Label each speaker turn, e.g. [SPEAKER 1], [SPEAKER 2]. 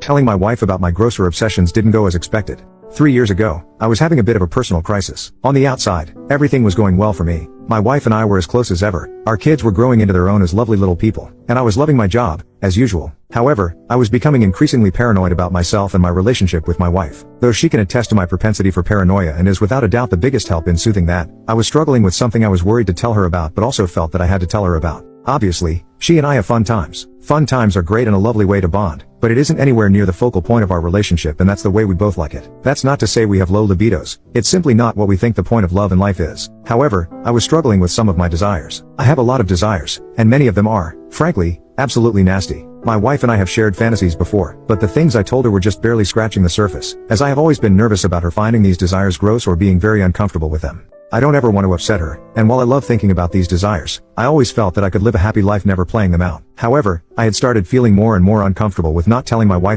[SPEAKER 1] Telling my wife about my grocer obsessions didn't go as expected. 3 years ago, I was having a bit of a personal crisis. On the outside, everything was going well for me. My wife and I were as close as ever. Our kids were growing into their own as lovely little people, and I was loving my job, as usual. However, I was becoming increasingly paranoid about myself and my relationship with my wife. Though she can attest to my propensity for paranoia and is without a doubt the biggest help in soothing that, I was struggling with something I was worried to tell her about but also felt that I had to tell her about. Obviously, she and I have fun times. Fun times are great and a lovely way to bond, but it isn't anywhere near the focal point of our relationship, and that's the way we both like it. That's not to say we have low libidos. It's simply not what we think the point of love and life is. However, I was struggling with some of my desires. I have a lot of desires, and many of them are, frankly, absolutely nasty. My wife and I have shared fantasies before, but the things I told her were just barely scratching the surface, as I have always been nervous about her finding these desires gross or being very uncomfortable with them. I don't ever want to upset her, and while I love thinking about these desires, I always felt that I could live a happy life never playing them out. However, I had started feeling more and more uncomfortable with not telling my wife